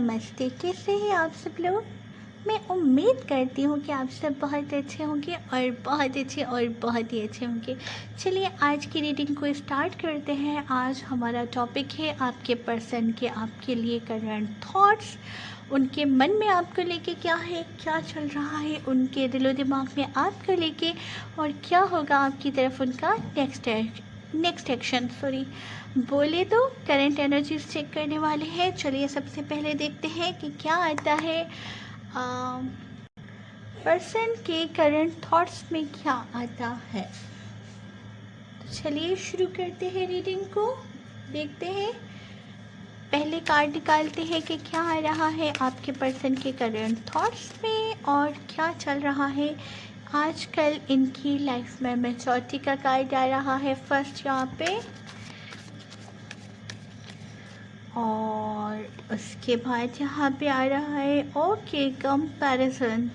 नमस्ते, कैसे हैं आप सब लोग। मैं उम्मीद करती हूँ कि आप सब बहुत अच्छे होंगे और बहुत अच्छे और बहुत ही अच्छे होंगे। चलिए आज की रीडिंग को स्टार्ट करते हैं। आज हमारा टॉपिक है आपके पर्सन के आपके लिए करंट थॉट्स। उनके मन में आपको लेके क्या है, क्या चल रहा है उनके दिलो दिमाग में आपको लेके, और क्या होगा आपकी तरफ उनका नेक्स्ट एक्शन। बोले तो करंट एनर्जीज चेक करने वाले हैं। चलिए सबसे पहले देखते हैं कि क्या आता है पर्सन के करंट थॉट्स में क्या आता है। तो चलिए शुरू करते हैं रीडिंग को। देखते हैं, पहले कार्ड निकालते हैं कि क्या आ रहा है आपके पर्सन के करंट थॉट्स में और क्या चल रहा है आजकल इनकी लाइफ में। मैच्योरिटी का कार्ड आ रहा है फर्स्ट यहाँ पे, और उसके बाद यहाँ पे आ रहा है ओके कंपैरिजन।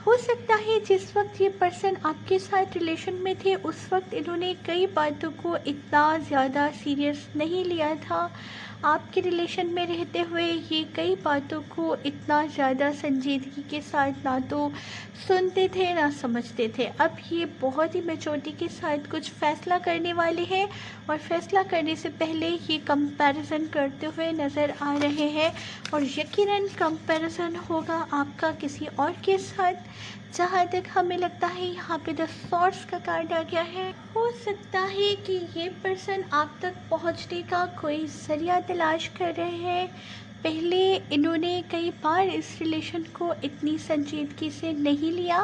हो सकता है जिस वक्त ये पर्सन आपके साथ रिलेशन में थे उस वक्त इन्होंने कई बातों को इतना ज़्यादा सीरियस नहीं लिया था। आपके रिलेशन में रहते हुए ये कई बातों को इतना ज़्यादा संजीदगी के साथ ना तो सुनते थे ना समझते थे। अब ये बहुत ही मैच्योरिटी के साथ कुछ फ़ैसला करने वाले हैं और फैसला करने से पहले ये कंपैरिजन करते हुए नज़र आ रहे हैं, और यकीनन कंपैरिजन होगा आपका किसी और के साथ। जहाँ तक हमें लगता है यहाँ पे द सॉर्ड्स का कार्ड आ गया है। हो सकता है कि ये पर्सन आप तक पहुँचने का कोई जरिया तलाश कर रहे हैं। पहले इन्होंने कई बार इस रिलेशन को इतनी संजीदगी से नहीं लिया।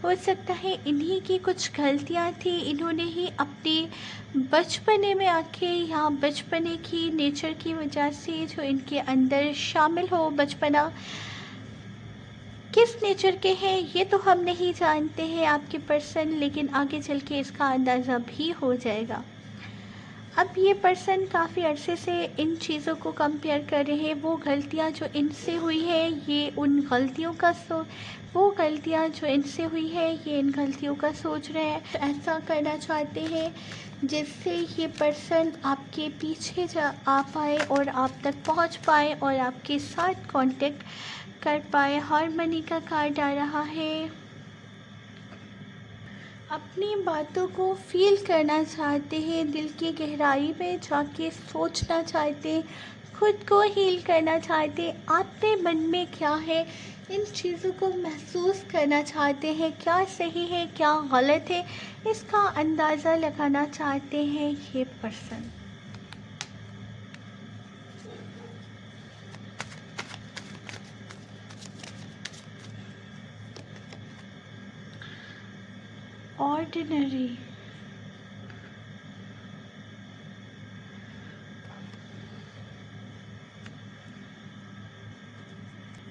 हो सकता है इन्हीं की कुछ गलतियाँ थी, इन्होंने ही अपने बचपने में आके या बचपने की नेचर की वजह से जो इनके अंदर शामिल हो, बचपना किस नेचर के हैं ये तो हम नहीं जानते हैं आपके पर्सन, लेकिन आगे चल के इसका अंदाज़ा भी हो जाएगा। अब ये पर्सन काफ़ी अरसे से इन चीज़ों को कंपेयर कर रहे हैं। वो गलतियाँ जो इनसे हुई है ये उन गलतियों का वो गलतियाँ जो इनसे हुई है ये इन गलतियों का सोच रहे हैं। ऐसा करना चाहते हैं जिससे ये पर्सन आपके पीछे आ पाए और आप तक पहुंच पाए और आपके साथ कांटेक्ट कर पाए। हार्मनी का कार्ड आ रहा है। अपनी बातों को फील करना चाहते हैं, दिल की गहराई में जाके सोचना चाहते, खुद को हील करना चाहते। आपके मन में क्या है इन चीज़ों को महसूस करना चाहते हैं, क्या सही है क्या गलत है इसका अंदाज़ा लगाना चाहते हैं ये पर्सन। ऑर्डिनरी,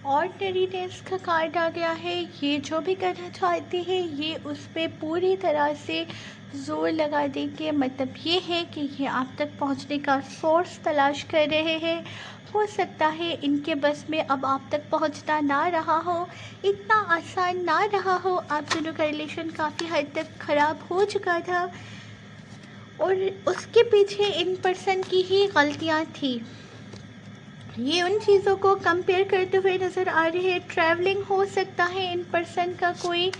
ऑर्डिनरीनेस का कार्ड आ गया है। ये जो भी करना चाहते हैं ये उस पर पूरी तरह से ज़ोर लगा देंगे। मतलब ये है कि ये आप तक पहुंचने का सोर्स तलाश कर रहे हैं। हो सकता है इनके बस में अब आप तक पहुंचना ना रहा हो, इतना आसान ना रहा हो। आप दोनों का रिलेशन काफ़ी हद तक ख़राब हो चुका था और उसके पीछे इन पर्सन की ही गलतियां थी। ये उन चीज़ों को कंपेयर करते हुए नज़र आ रहे हैं। ट्रैवलिंग हो सकता है इन पर्सन का कोई,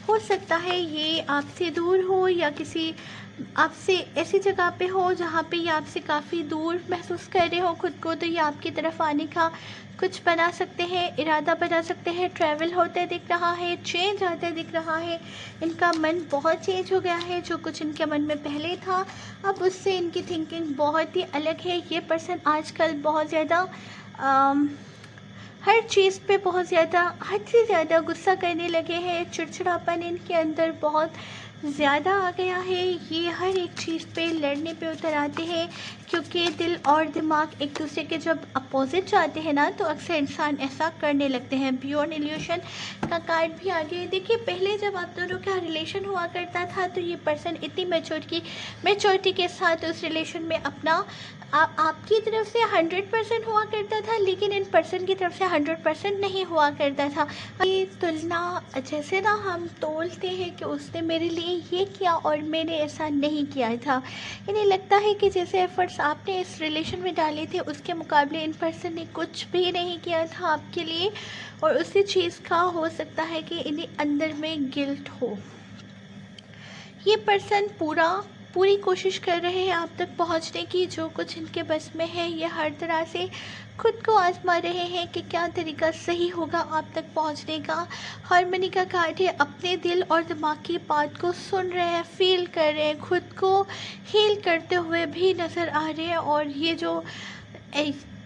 हो सकता है ये आपसे दूर हो या किसी आपसे ऐसी जगह पे हो जहाँ पे ये आपसे काफ़ी दूर महसूस कर रहे हो खुद को। तो ये आपकी तरफ आने का कुछ बना सकते हैं, इरादा बना सकते हैं। ट्रैवल होते दिख रहा है, चेंज आता दिख रहा है। इनका मन बहुत चेंज हो गया है। जो कुछ इनके मन में पहले था अब उससे इनकी थिंकिंग बहुत ही अलग है। ये पर्सन आजकल बहुत ज़्यादा हर चीज़ पे बहुत ज़्यादा हद से ज़्यादा गुस्सा करने लगे हैं। चिड़चिड़ापन इनके अंदर बहुत ज़्यादा आ गया है। ये हर एक चीज़ पे लड़ने पे उतर आते हैं, क्योंकि दिल और दिमाग एक दूसरे के जब अपोजिट जाते हैं ना तो अक्सर इंसान ऐसा करने लगते हैं। बियॉन्ड इल्यूशन का कार्ड भी आगे है। देखिए पहले जब आप दोनों का रिलेशन हुआ करता था तो ये पर्सन इतनी मैच्योरिटी के साथ उस रिलेशन में अपना आपकी तरफ से 100% हुआ करता था, लेकिन इन पर्सन की तरफ से 100% नहीं हुआ करता था। ये तुलना जैसे ना हम तोलते हैं कि उसने मेरे लिए ये किया और मैंने ऐसा नहीं किया था। इन्हें लगता है कि जैसे एफ़र्ट्स आपने इस रिलेशन में डाले थे उसके मुकाबले इन पर्सन ने कुछ भी नहीं किया था आपके लिए, और उसी चीज़ का हो सकता है कि इन्हें अंदर में गिल्ट हो। ये पर्सन पूरी कोशिश कर रहे हैं आप तक पहुंचने की। जो कुछ इनके बस में है ये हर तरह से खुद को आजमा रहे हैं कि क्या तरीका सही होगा आप तक पहुंचने का। हारमनी का कार्ड है, अपने दिल और दिमाग की बात को सुन रहे हैं, फील कर रहे हैं, खुद को हील करते हुए भी नज़र आ रहे हैं, और ये जो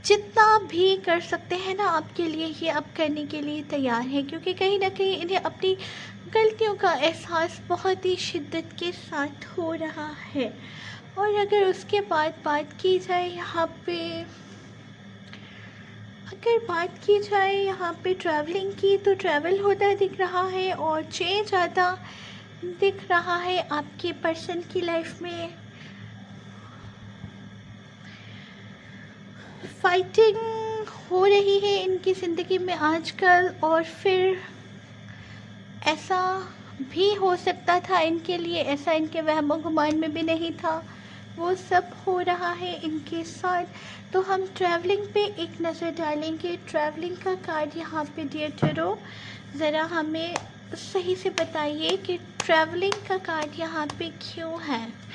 जितना भी कर सकते हैं ना आपके लिए ये अब करने के लिए तैयार है, क्योंकि कहीं ना कहीं इन्हें अपनी गलतियों का एहसास बहुत ही शिद्दत के साथ हो रहा है। और अगर उसके बाद बात की जाए यहाँ पे ट्रैवलिंग की, तो ट्रैवल होता दिख रहा है और चेंज आता दिख रहा है आपके पर्सन की लाइफ में। फाइटिंग हो रही है इनकी ज़िंदगी में आजकल, और फिर ऐसा भी हो सकता था इनके लिए, ऐसा इनके वहमो गुमान में भी नहीं था, वो सब हो रहा है इनके साथ। तो हम ट्रैवलिंग पे एक नज़र डालेंगे। ट्रैवलिंग का कार्ड यहाँ पे डियर टैरो, ज़रा हमें सही से बताइए कि ट्रैवलिंग का कार्ड यहाँ पे क्यों है।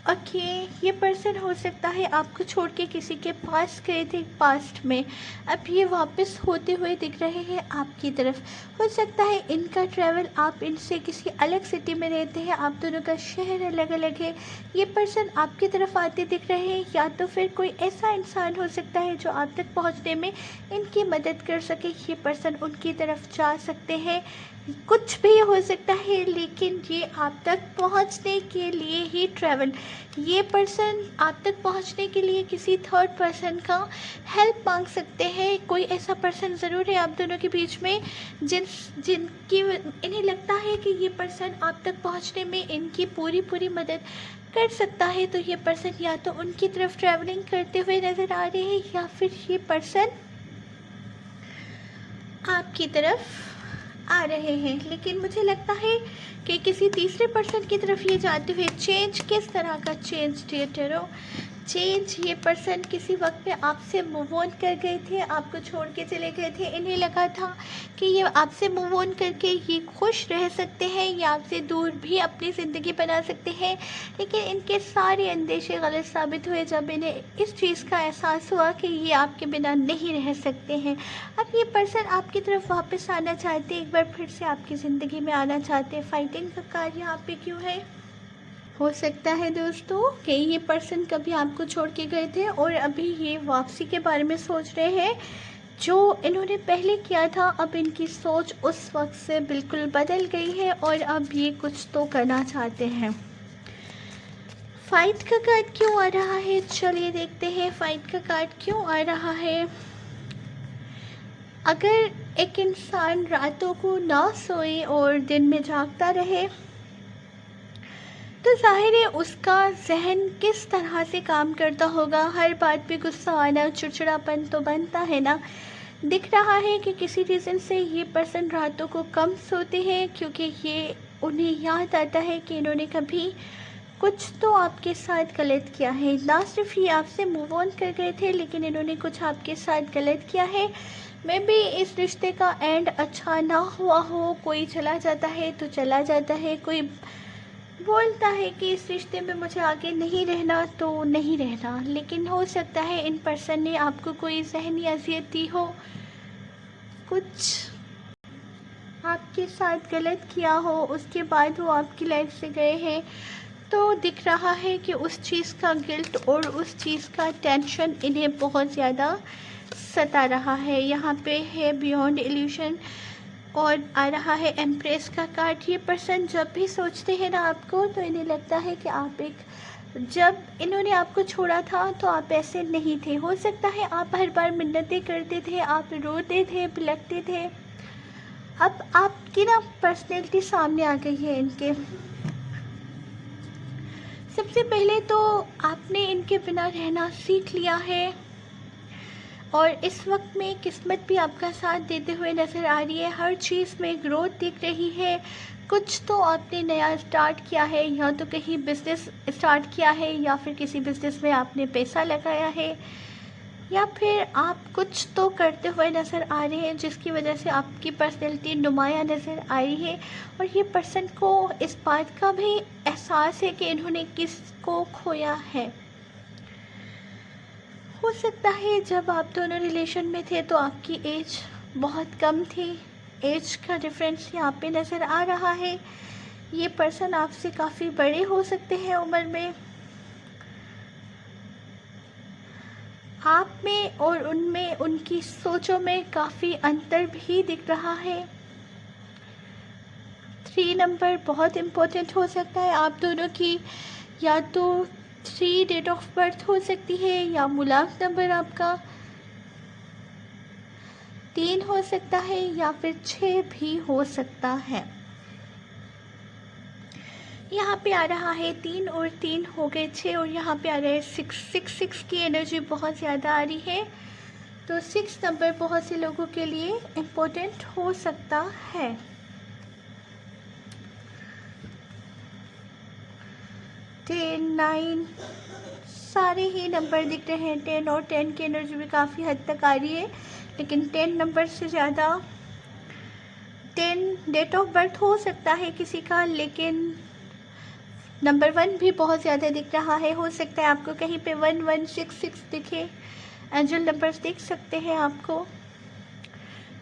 ओके, ये पर्सन हो सकता है आपको छोड़ के किसी के पास गए थे पास्ट में, अब ये वापस होते हुए दिख रहे हैं आपकी तरफ। हो सकता है इनका ट्रैवल, आप इनसे किसी अलग सिटी में रहते हैं, आप दोनों का शहर अलग अलग है, ये पर्सन आपकी तरफ आते दिख रहे हैं, या तो फिर कोई ऐसा इंसान हो सकता है जो आप तक पहुंचने में इनकी मदद कर सके, ये पर्सन उनकी तरफ जा सकते हैं, कुछ भी हो सकता है, लेकिन ये आप तक पहुंचने के लिए ही ट्रैवल, ये पर्सन आप तक पहुंचने के लिए किसी थर्ड पर्सन का हेल्प मांग सकते हैं। कोई ऐसा पर्सन ज़रूर है आप दोनों के बीच में जिनकी इन्हें लगता है कि ये पर्सन आप तक पहुंचने में इनकी पूरी मदद कर सकता है। तो ये पर्सन या तो उनकी तरफ ट्रैवलिंग करते हुए नज़र आ रहे हैं, या फिर ये पर्सन आपकी तरफ आ रहे हैं। लेकिन मुझे लगता है कि किसी तीसरे पर्सन की तरफ ये जाते हुए, चेंज किस तरह का चेंज डियर टैरो, चेंज ये पर्सन किसी वक्त पे आपसे मूव ऑन कर गए थे, आपको छोड़ के चले गए थे, इन्हें लगा था कि ये आपसे मूव ऑन करके ये खुश रह सकते हैं या आपसे दूर भी अपनी ज़िंदगी बना सकते हैं, लेकिन इनके सारे अंदेशे गलत साबित हुए जब इन्हें इस चीज़ का एहसास हुआ कि ये आपके बिना नहीं रह सकते हैं। अब ये पर्सन आपकी तरफ वापस आना चाहते हैं, एक बार फिर से आपकी ज़िंदगी में आना चाहते हैं। फाइटिंग का कार्य यहाँ पे क्यों है? हो सकता है दोस्तों कि ये पर्सन कभी आपको छोड़ के गए थे और अभी ये वापसी के बारे में सोच रहे हैं जो इन्होंने पहले किया था। अब इनकी सोच उस वक्त से बिल्कुल बदल गई है और अब ये कुछ तो करना चाहते हैं। फाइट का कार्ड क्यों आ रहा है, चलिए देखते हैं फाइट का कार्ड क्यों आ रहा है। अगर एक इंसान रातों को ना सोए और दिन में जागता रहे तो ज़ाहिर है उसका जहन किस तरह से काम करता होगा, हर बात पे गुस्सा आना, चिड़चिड़ापन तो बनता है ना। दिख रहा है कि किसी रीज़न से ये पर्सन रातों को कम सोते हैं, क्योंकि ये उन्हें याद आता है कि इन्होंने कभी कुछ तो आपके साथ गलत किया है। ना सिर्फ ये आपसे मूव ऑन कर गए थे, लेकिन इन्होंने कुछ आपके साथ गलत किया है। मे बी इस रिश्ते का एंड अच्छा ना हुआ हो, कोई चला जाता है तो चला जाता है, कोई बोलता है कि इस रिश्ते में मुझे आगे नहीं रहना तो नहीं रहना, लेकिन हो सकता है इन पर्सन ने आपको कोई ज़हनी अज़ियत दी हो, कुछ आपके साथ गलत किया हो, उसके बाद वो आपकी लाइफ से गए हैं। तो दिख रहा है कि उस चीज़ का गिल्ट और उस चीज़ का टेंशन इन्हें बहुत ज़्यादा सता रहा है। यहाँ पे है बियॉन्ड इल्यूशन और आ रहा है एम्प्रेस का कार्ड। ये पर्सन जब भी सोचते हैं ना आपको, तो इन्हें लगता है कि आप जब इन्होंने आपको छोड़ा था तो आप ऐसे नहीं थे। हो सकता है आप हर बार मिन्नतें करते थे, आप रोते थे, बिलखते थे। अब आपकी ना पर्सनैलिटी सामने आ गई है इनके। सबसे पहले तो आपने इनके बिना रहना सीख लिया है और इस वक्त में किस्मत भी आपका साथ देते हुए नज़र आ रही है। हर चीज़ में ग्रोथ दिख रही है। कुछ तो आपने नया स्टार्ट किया है, या तो कहीं बिज़नेस स्टार्ट किया है, या फिर किसी बिज़नेस में आपने पैसा लगाया है, या फिर आप कुछ तो करते हुए नज़र आ रहे हैं जिसकी वजह से आपकी पर्सनैलिटी नुमाया नज़र आ रही है। और ये पर्सन को इस बात का भी एहसास है कि इन्होंने किसको खोया है। हो सकता है जब आप दोनों रिलेशन में थे तो आपकी एज बहुत कम थी। एज का डिफरेंस यहाँ पे नज़र आ रहा है। ये पर्सन आपसे काफ़ी बड़े हो सकते हैं उम्र में। आप में और उनमें, उनकी सोचों में काफ़ी अंतर भी दिख रहा है। 3 नंबर बहुत इम्पोर्टेंट हो सकता है आप दोनों की। या तो 3 डेट ऑफ बर्थ हो सकती है, या मुलाक नंबर आपका 3 हो सकता है, या फिर 6 भी हो सकता है। यहाँ पे आ रहा है 3 और 3 हो गए 6, और यहाँ पे आ रहा है 6 की एनर्जी बहुत ज़्यादा आ रही है। तो 6 नंबर बहुत से लोगों के लिए इम्पोर्टेंट हो सकता है। 10, 9 सारे ही नंबर दिख रहे हैं। 10 और 10 की एनर्जी भी काफ़ी हद तक आ रही है, लेकिन 10 नंबर से ज़्यादा 10 डेट ऑफ बर्थ हो सकता है किसी का, लेकिन नंबर 1 भी बहुत ज़्यादा दिख रहा है। हो सकता है आपको कहीं पे 1166 दिखे। एंजल नंबर्स दिख सकते हैं आपको।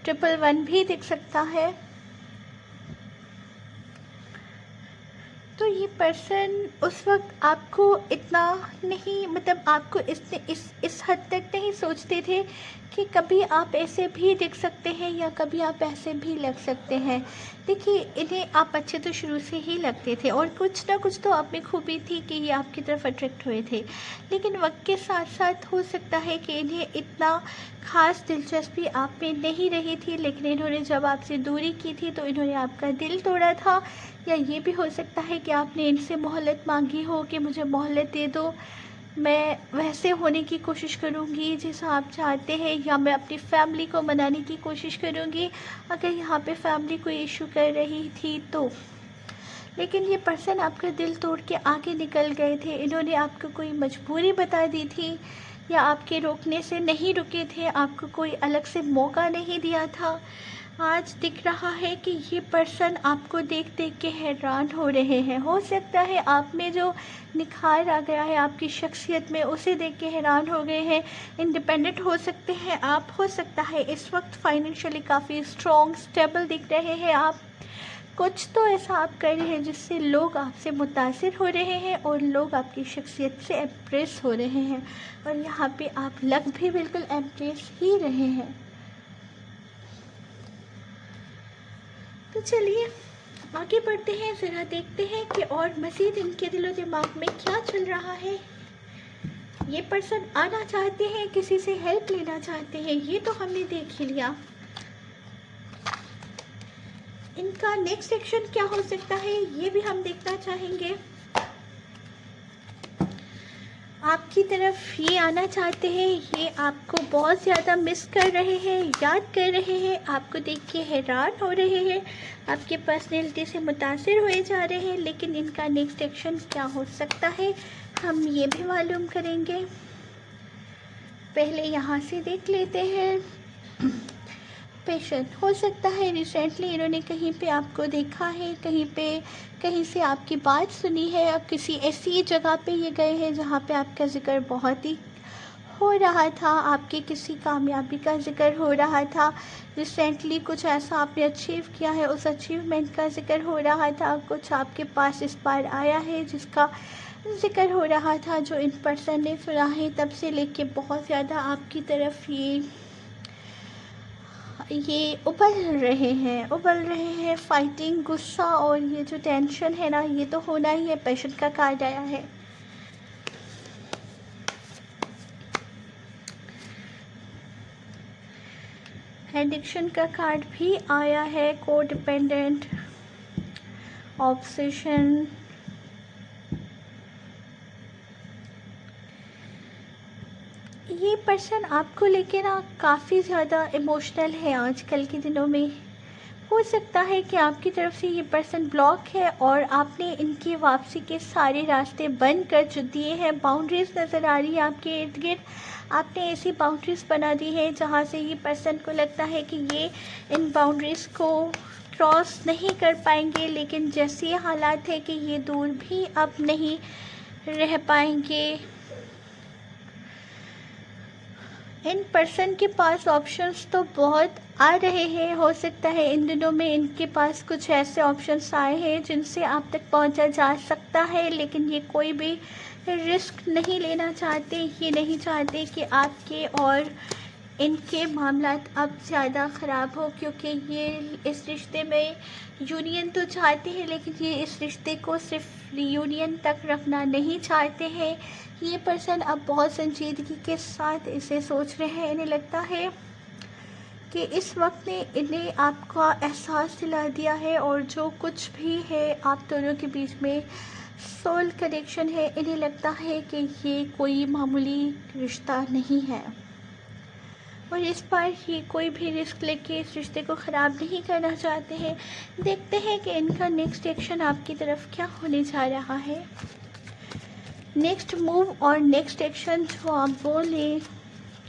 111 भी दिख सकता है। तो ये पर्सन उस वक्त आपको इतना नहीं, मतलब आपको इस हद तक नहीं सोचते थे कि कभी आप ऐसे भी दिख सकते हैं, या कभी आप ऐसे भी लग सकते हैं। देखिए, इन्हें आप अच्छे तो शुरू से ही लगते थे, और कुछ ना कुछ तो आप में खूबी थी कि ये आपकी तरफ अट्रैक्ट हुए थे। लेकिन वक्त के साथ साथ हो सकता है कि इन्हें इतना ख़ास दिलचस्पी आप में नहीं रही थी, लेकिन इन्होंने जब आपसे दूरी की थी तो इन्होंने आपका दिल तोड़ा था। या ये भी हो सकता है कि आपने इनसे मोहलत मांगी हो कि मुझे मोहलत दे दो, मैं वैसे होने की कोशिश करूँगी जैसा आप चाहते हैं, या मैं अपनी फैमिली को मनाने की कोशिश करूँगी अगर यहाँ पे फैमिली कोई इशू कर रही थी तो। लेकिन ये पर्सन आपका दिल तोड़ के आगे निकल गए थे। इन्होंने आपको कोई मजबूरी बता दी थी, या आपके रोकने से नहीं रुके थे, आपको कोई अलग से मौका नहीं दिया था। आज दिख रहा है कि ये पर्सन आपको देख देख के हैरान हो रहे हैं। हो सकता है आप में जो निखार आ गया है आपकी शख्सियत में, उसे देख के हैरान हो गए हैं। इंडिपेंडेंट हो सकते हैं आप। हो सकता है इस वक्त फाइनेंशियली काफ़ी स्ट्रॉन्ग स्टेबल दिख रहे हैं आप। कुछ तो ऐसा आप कर रहे हैं जिससे लोग आपसे मुतासिर हो रहे हैं, और लोग आपकी शख्सियत से इम्प्रेस हो रहे हैं। और यहाँ पे आप लग भी बिल्कुल इम्प्रेस ही रहे हैं। तो चलिए आगे बढ़ते हैं, ज़रा देखते हैं कि और मज़ीद इनके दिलो दिमाग में क्या चल रहा है। ये पर्सन आना चाहते हैं, किसी से हेल्प लेना चाहते हैं, ये तो हमने देख ही लिया। इनका नेक्स्ट एक्शन क्या हो सकता है ये भी हम देखना चाहेंगे। आपकी तरफ ये आना चाहते हैं, ये आपको बहुत ज़्यादा मिस कर रहे हैं, याद कर रहे हैं, आपको देख के हैरान हो रहे हैं, आपके पर्सनैलिटी से मुतासिर हुए जा रहे हैं। लेकिन इनका नेक्स्ट एक्शन क्या हो सकता है हम ये भी मालूम करेंगे। पहले यहाँ से देख लेते हैं। पेशेंट हो सकता है रिसेंटली इन्होंने कहीं पे आपको देखा है, कहीं से आपकी बात सुनी है, और किसी ऐसी जगह पे ये गए हैं जहाँ पे आपका ज़िक्र बहुत ही हो रहा था, आपकी किसी कामयाबी का ज़िक्र हो रहा था। रिसेंटली कुछ ऐसा आपने अचीव किया है, उस अचीवमेंट का ज़िक्र हो रहा था। कुछ आपके पास इस बार आया है जिसका ज़िक्र हो रहा था, जो इन पर्सन ने सुना है। तब से लेके बहुत ज़्यादा आपकी तरफ ये उबल रहे हैं। फाइटिंग, गुस्सा और ये जो टेंशन है ना, ये तो होना ही है। पेशेंट का कार्ड आया है। एडिक्शन का कार्ड भी आया है। कोडिपेंडेंट, ऑब्सेशन, ये पर्सन आपको लेके ना काफ़ी ज़्यादा इमोशनल है आजकल के दिनों में। हो सकता है कि आपकी तरफ से ये पर्सन ब्लॉक है और आपने इनकी वापसी के सारे रास्ते बंद कर जो दिए हैं। बाउंड्रीज़ नज़र आ रही है आपके इर्द गिर्द। आपने ऐसी बाउंड्रीज़ बना दी है जहाँ से ये पर्सन को लगता है कि ये इन बाउंड्रीज़ को क्रॉस नहीं कर पाएंगे, लेकिन जैसे ये हालात है कि ये दूर भी अब नहीं रह पाएंगे। इन पर्सन के पास ऑप्शंस तो बहुत आ रहे हैं। हो सकता है इन दिनों में इनके पास कुछ ऐसे ऑप्शंस आए हैं जिनसे आप तक पहुंचा जा सकता है, लेकिन ये कोई भी रिस्क नहीं लेना चाहते। ये नहीं चाहते कि आपके और इनके मामलात अब ज़्यादा ख़राब हो, क्योंकि ये इस रिश्ते में यूनियन तो चाहते हैं, लेकिन ये इस रिश्ते को सिर्फ रियूनियन तक रखना नहीं चाहते हैं। ये पर्सन अब बहुत संजीदगी के साथ इसे सोच रहे हैं। इन्हें लगता है कि इस वक्त ने इन्हें आपका एहसास दिला दिया है और जो कुछ भी है आप दोनों के बीच में सोल कनेक्शन है। इन्हें लगता है कि ये कोई मामूली रिश्ता नहीं है और इस बार ये कोई भी रिस्क लेके इस रिश्ते को ख़राब नहीं करना चाहते हैं। देखते हैं कि इनका नेक्स्ट एक्शन आपकी तरफ क्या होने जा रहा है। नेक्स्ट मूव और नेक्स्ट एक्शन जो आप बोलें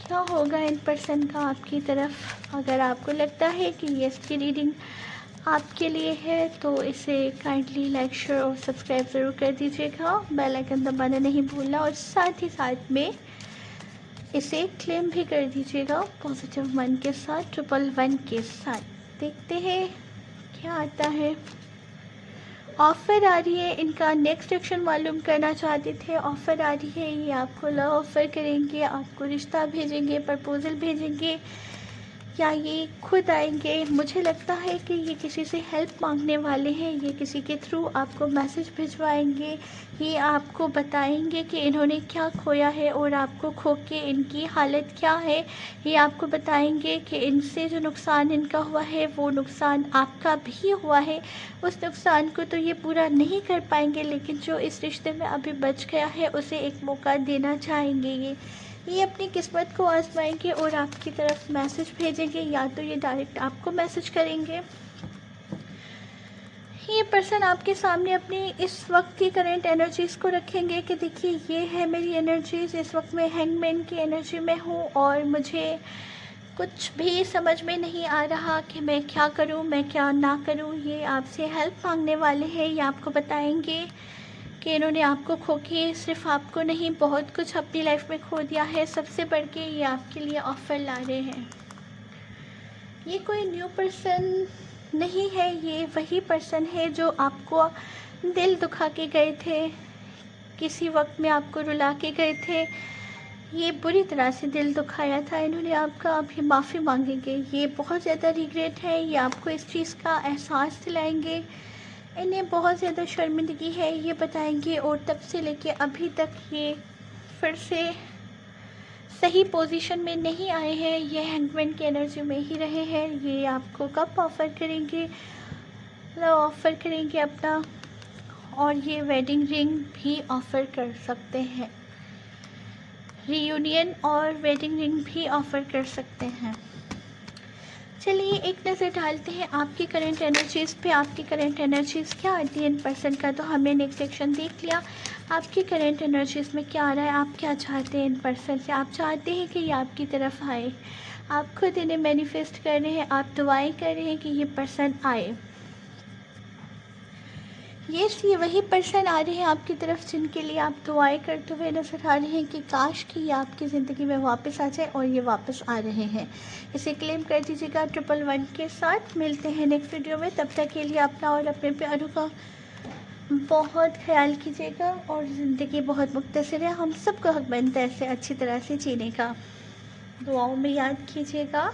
क्या होगा इन पर्सन का आपकी तरफ। अगर आपको लगता है कि ये इसकी रीडिंग आपके लिए है तो इसे काइंडली लाइक शेयर और सब्सक्राइब ज़रूर कर दीजिएगा। बेल आइकन दबाना नहीं भूलना और साथ ही साथ में इसे क्लेम भी कर दीजिएगा पॉजिटिव मन के साथ, 111 के साथ। देखते हैं क्या आता है। ऑफ़र आ रही है, इनका नेक्स्ट एक्शन मालूम करना चाहते थे। ऑफ़र आ रही है, ये आपको लव ऑफ़र करेंगे, आपको रिश्ता भेजेंगे, प्रपोज़ल भेजेंगे या ये खुद आएंगे। मुझे लगता है कि ये किसी से हेल्प मांगने वाले हैं। ये किसी के थ्रू आपको मैसेज भिजवाएंगे। ये आपको बताएंगे कि इन्होंने क्या खोया है और आपको खो के इनकी हालत क्या है। ये आपको बताएंगे कि इनसे जो नुकसान इनका हुआ है वो नुकसान आपका भी हुआ है। उस नुकसान को तो ये पूरा नहीं कर पाएंगे, लेकिन जो इस रिश्ते में अभी बच गया है उसे एक मौका देना चाहेंगे। ये अपनी किस्मत को आजमाएंगे और आपकी तरफ मैसेज भेजेंगे, या तो ये डायरेक्ट आपको मैसेज करेंगे। ये पर्सन आपके सामने अपनी इस वक्त की करंट एनर्जीज़ को रखेंगे कि देखिए ये है मेरी एनर्जीज़। इस वक्त मैं हैंगमैन की एनर्जी में हूँ और मुझे कुछ भी समझ में नहीं आ रहा कि मैं क्या करूँ, मैं क्या ना करूँ। ये आपसे हेल्प मांगने वाले हैं। ये आपको बताएंगे कि इन्होंने आपको खो के सिर्फ आपको नहीं बहुत कुछ अपनी लाइफ में खो दिया है। सबसे बढ़ के ये आपके लिए ऑफ़र ला रहे हैं। ये कोई न्यू पर्सन नहीं है, ये वही पर्सन है जो आपको दिल दुखा के गए थे, किसी वक्त में आपको रुला के गए थे। ये बुरी तरह से दिल दुखाया था इन्होंने आपका। अभी माफ़ी मांगेंगे। ये बहुत ज़्यादा रिग्रेट है। ये आपको इस चीज़ का एहसास दिलाएंगे। इन्हें बहुत ज़्यादा शर्मिंदगी है, ये बताएंगे। और तब से लेके अभी तक ये फिर से सही पोजीशन में नहीं आए हैं। ये हैंगमैन की एनर्जी में ही रहे हैं। ये आपको कब ऑफ़र करेंगे, लव ऑफ़र करेंगे अपना, और ये वेडिंग रिंग भी ऑफ़र कर सकते हैं। रीयूनियन और वेडिंग रिंग भी ऑफ़र कर सकते हैं। चलिए एक नज़र डालते हैं आपकी करंट एनर्जीज़ पे। आपकी करंट एनर्जीज़ क्या आती है इन पर्सन का। तो हमने नेक्स्ट सेक्शन देख लिया। आपकी करंट एनर्जीज़ में क्या आ रहा है, आप क्या चाहते हैं इन पर्सन से। आप चाहते हैं कि ये आपकी तरफ आए, आप खुद इन्हें मैनिफेस्ट कर रहे हैं, आप दुआएं कर रहे हैं कि ये पर्सन आए। ये वही पर्सन आ रहे हैं आपकी तरफ जिनके लिए आप दुआएं करते हुए नज़र आ रहे हैं कि काश कि ये आपकी ज़िंदगी में वापस आ जाए, और ये वापस आ रहे हैं। इसे क्लेम कर दीजिएगा 111 के साथ। मिलते हैं नेक्स्ट वीडियो में। तब तक के लिए अपना और अपने प्यारों का बहुत ख्याल कीजिएगा और ज़िंदगी बहुत मुख्तसर है। हम सबको हक बनता है ऐसे अच्छी तरह से जीने का। दुआओं में याद कीजिएगा।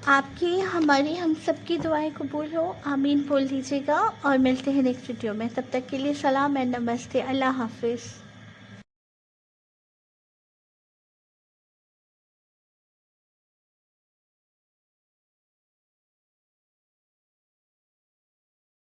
आपकी हमारी हम सबकी दुआएं कबूल हो, आमीन बोल दीजिएगा। और मिलते हैं नेक्स्ट वीडियो में। तब तक के लिए सलाम एंड नमस्ते। अल्लाह हाफिज़।